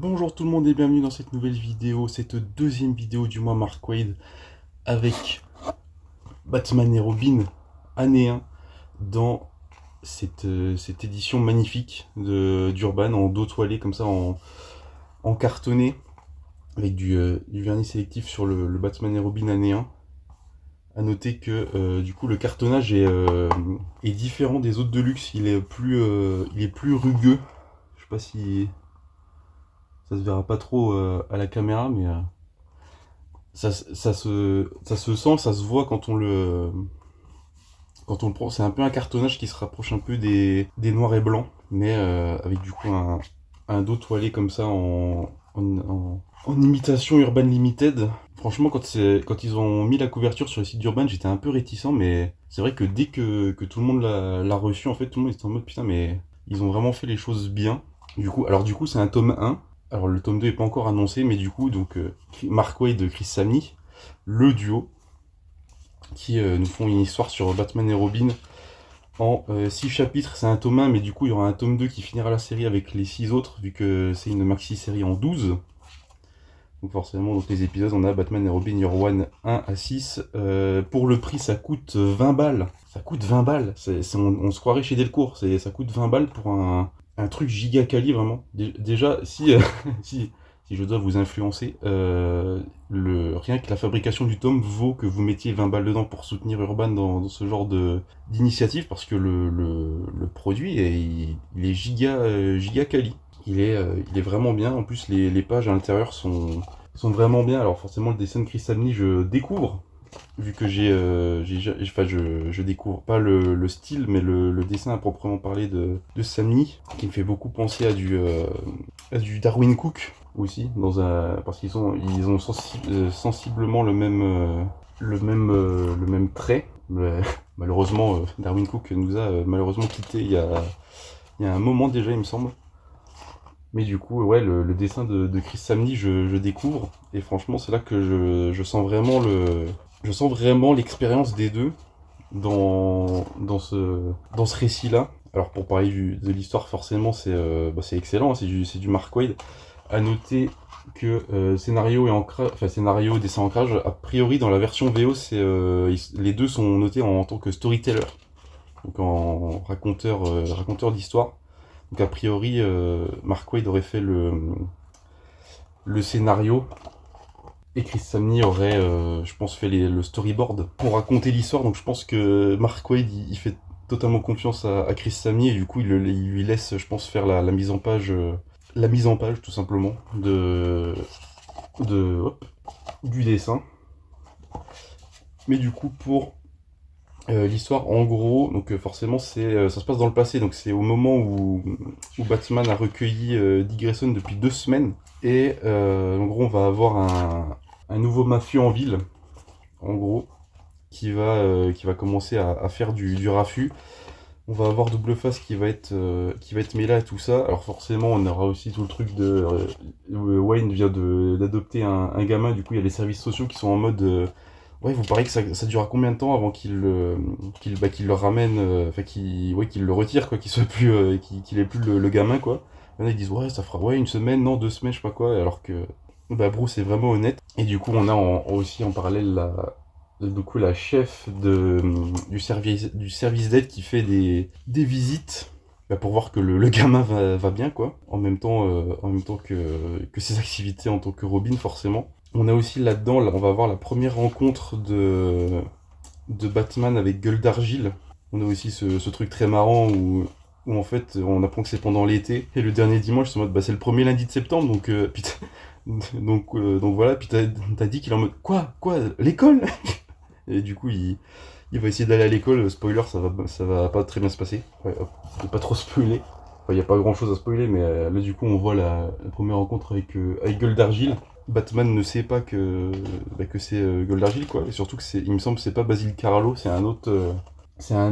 Bonjour tout le monde et bienvenue dans cette nouvelle vidéo, cette deuxième vidéo du mois Mark Waid avec Batman et Robin, année 1, dans cette édition magnifique d'Urban en dos toilé comme ça en cartonné avec du vernis sélectif sur le Batman et Robin année 1. A noter que du coup le cartonnage est différent des autres de luxe, il est plus rugueux. Je sais pas si ça se verra pas trop à la caméra, mais ça se sent, ça se voit quand on le prend. C'est un peu un cartonnage qui se rapproche un peu des noirs et blancs, mais avec du coup un dos toilé comme ça en imitation Urban Limited. Franchement, quand ils ont mis la couverture sur le site d'Urban, j'étais un peu réticent, mais c'est vrai que dès que tout le monde l'a reçu, en fait, tout le monde était en mode putain, mais ils ont vraiment fait les choses bien. Du coup, c'est un tome 1. Alors, le tome 2 n'est pas encore annoncé, mais du coup, donc, Mark Waid et Chris Samnee, le duo, qui nous font une histoire sur Batman et Robin en 6 chapitres. C'est un tome 1, mais du coup, il y aura un tome 2 qui finira la série avec les 6 autres, vu que c'est une maxi-série en 12. Donc forcément, donc les épisodes, on a Batman et Robin Year One 1 à 6. Pour le prix, ça coûte 20 balles. Ça coûte 20 balles. On se croirait chez Delcourt. Ça coûte 20 balles pour un truc giga quali, vraiment. Déjà, si je dois vous influencer, rien que la fabrication du tome vaut que vous mettiez 20 balles dedans pour soutenir Urban dans ce genre d'initiative, parce que le produit, il est giga quali. Il est vraiment bien. En plus, les pages à l'intérieur sont vraiment bien. Alors, forcément, le dessin de Chris Samnee, je découvre, vu que enfin, je découvre pas le style, mais le dessin à proprement parler de Samnee, qui me fait beaucoup penser à du Darwin Cook aussi, parce ils ont sensiblement le même trait. Mais, malheureusement, Darwin Cook nous a malheureusement quitté il y a un moment déjà, il me semble. Mais du coup, ouais, le dessin de Chris Samnee, je découvre. Et franchement, c'est là que je sens vraiment l'expérience des deux dans ce récit-là. Alors, pour parler de l'histoire, forcément, c'est excellent, hein, c'est du Mark Waid. À noter que scénario et ancrage, enfin scénario et dessin ancrage, a priori dans la version VO, les deux sont notés en tant que storyteller, donc en raconteur d'histoire. Donc a priori, Mark Waid aurait fait le scénario et Chris Samnee aurait, je pense, fait le storyboard pour raconter l'histoire. Donc je pense que Mark Waid, il fait totalement confiance à Chris Samnee et du coup il lui laisse, je pense, faire la mise en page, tout simplement hop, du dessin. Mais du coup pour l'histoire, en gros, donc forcément, ça se passe dans le passé, donc c'est au moment où Batman a recueilli Dick Grayson depuis 2 semaines. Et en gros, on va avoir un nouveau mafieux en ville, en gros, qui va commencer à faire du raffut. On va avoir Double Face qui va être mêlé à tout ça. Alors forcément, on aura aussi tout le truc Wayne vient d'adopter un gamin, du coup il y a les services sociaux qui sont en mode ouais, vous paraît que ça durera combien de temps avant qu'il le ramène, enfin qu'il le retire, quoi, qu'il soit plus, qu'il ait plus le gamin, quoi. Il y en a qui disent ouais, ça fera ouais, une semaine, non, 2 semaines, je sais pas quoi, alors que Bruce est vraiment honnête. Et du coup, on a aussi en parallèle du coup, la chef du service d'aide qui fait des visites pour voir que le gamin va bien, quoi. En même temps que ses activités en tant que Robin, forcément. On a aussi là-dedans, on va avoir la première rencontre de Batman avec Gueule d'Argile. On a aussi ce truc très marrant où en fait on apprend que c'est pendant l'été. Et le dernier dimanche, c'est en mode c'est le premier lundi de septembre, donc putain, donc voilà, puis t'as dit qu'il est en mode quoi, l'école. Et du coup il va essayer d'aller à l'école. Spoiler, ça va pas très bien se passer. Ouais, hop, je vais pas trop spoiler. Enfin, il n'y a pas grand chose à spoiler, mais là du coup on voit la première rencontre avec Gueule d'Argile. Batman ne sait pas que c'est Gueule d'Argile, quoi. Et surtout il me semble que c'est pas Basil Carlo, c'est un autre. Enfin,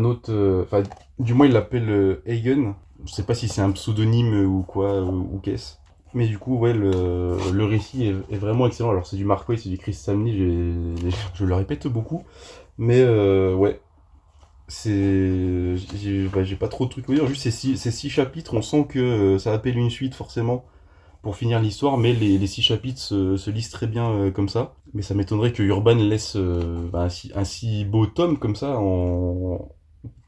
du moins il l'appelle Hagen. Je sais pas si c'est un pseudonyme ou quoi, ou qu'est-ce. Mais du coup, ouais, le récit est vraiment excellent. Alors c'est du Mark Waid, c'est du Chris Samnee, je le répète beaucoup. Mais ouais, j'ai pas trop de trucs à dire. Juste ces 6 chapitres, on sent que ça appelle une suite forcément. pour finir l'histoire, mais les 6 chapitres se lisent très bien comme ça. Mais ça m'étonnerait que Urban laisse un si beau tome comme ça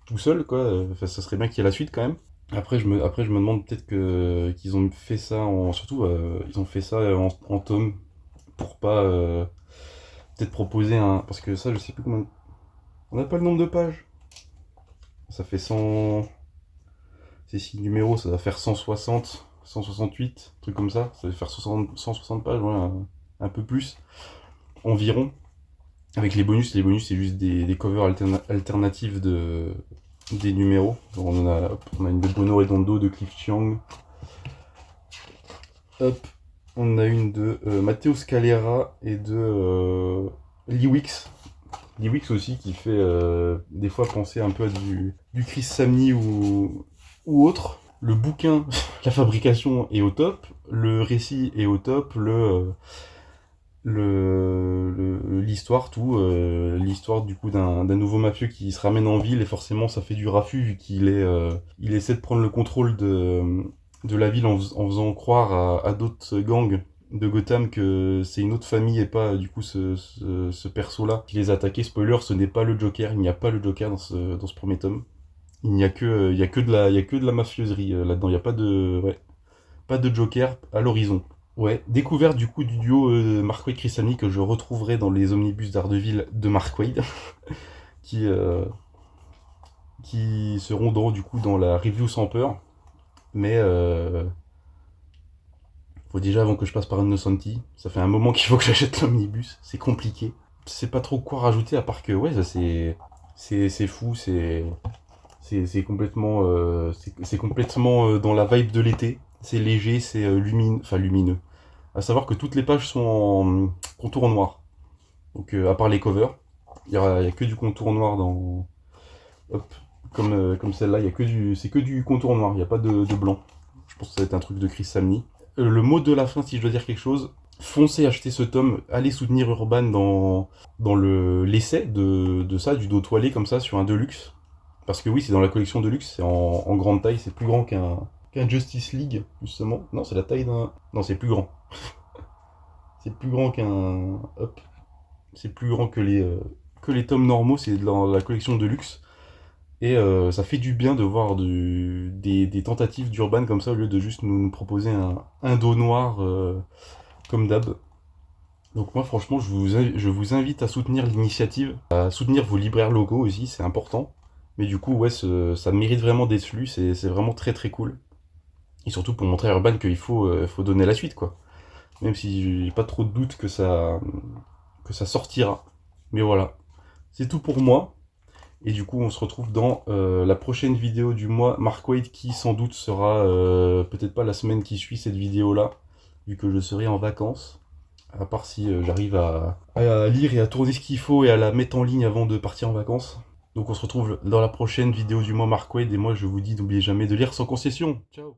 tout seul, quoi. Enfin, ça serait bien qu'il y ait la suite quand même. Après, je me demande peut-être qu'ils ont fait ça surtout, ils ont fait ça en tome pour pas peut-être proposer un. Parce que ça, je sais plus comment. On n'a pas le nombre de pages. Ça fait 100. C'est 6 numéros, ça va faire 160, 168, un truc comme ça. Ça va faire 160 pages, ouais, un peu plus environ. Avec les bonus c'est juste des covers alternatives des numéros. Donc on a une de Bono Redondo, de Cliff Chiang. Hop, on a une de Matteo Scalera et de Lee Wicks. Lee Wicks aussi qui fait des fois penser un peu à du Chris Samney ou autre. Le bouquin, la fabrication est au top, le récit est au top, l'histoire, tout, l'histoire du coup d'un nouveau mafieux qui se ramène en ville et forcément ça fait du raffut vu il essaie de prendre le contrôle de la ville en faisant croire à d'autres gangs de Gotham que c'est une autre famille et pas du coup ce perso-là qui les a attaqués. Spoiler, ce n'est pas le Joker, il n'y a pas le Joker dans ce premier tome. Il n'y a que, il y a que de la mafieuserie là-dedans, il n'y a pas de Joker à l'horizon. Ouais, découverte du coup du duo Mark Waid Chris Samney que je retrouverai dans les omnibus d'Ardeville de Mark Waid qui, qui seront du coup dans la review sans peur. Mais faut déjà avant que je passe par Innocenti, ça fait un moment qu'il faut que j'achète l'omnibus, c'est compliqué. Je sais pas trop quoi rajouter à part que ouais, ça c'est fou, c'est complètement c'est complètement dans la vibe de l'été. C'est léger, c'est lumineux. À savoir que toutes les pages sont en contour noir. Donc à part les covers, il y a que du contour noir dans. Hop, comme celle-là, c'est que du contour noir, il n'y a pas de blanc. Je pense que ça va être un truc de Chris Samney. Le mot de la fin, si je dois dire quelque chose, foncez acheter ce tome, allez soutenir Urban dans l'essai de ça, du dos toilé comme ça sur un Deluxe. Parce que oui, c'est dans la collection Deluxe, c'est en grande taille, c'est plus grand qu'un Justice League, justement. Non, c'est la taille d'un. Non, c'est plus grand. C'est plus grand qu'un. Hop. C'est plus grand que les tomes normaux, c'est dans la collection Deluxe. Et ça fait du bien de voir des tentatives d'Urban comme ça au lieu de juste nous proposer un dos noir comme d'hab. Donc moi franchement je vous invite à soutenir l'initiative, à soutenir vos libraires locaux aussi, c'est important. Mais du coup ouais ça mérite vraiment d'être lu, c'est vraiment très très cool. Et surtout pour montrer à Urban qu'il faut donner la suite quoi. Même si j'ai pas trop de doute que ça sortira. Mais voilà, c'est tout pour moi. Et du coup, on se retrouve dans la prochaine vidéo du mois Mark Waid qui sans doute sera peut-être pas la semaine qui suit cette vidéo-là, vu que je serai en vacances. À part si j'arrive à lire et à tourner ce qu'il faut et à la mettre en ligne avant de partir en vacances. Donc on se retrouve dans la prochaine vidéo du mois Mark Waid et moi je vous dis n'oubliez jamais de lire sans concession. Ciao.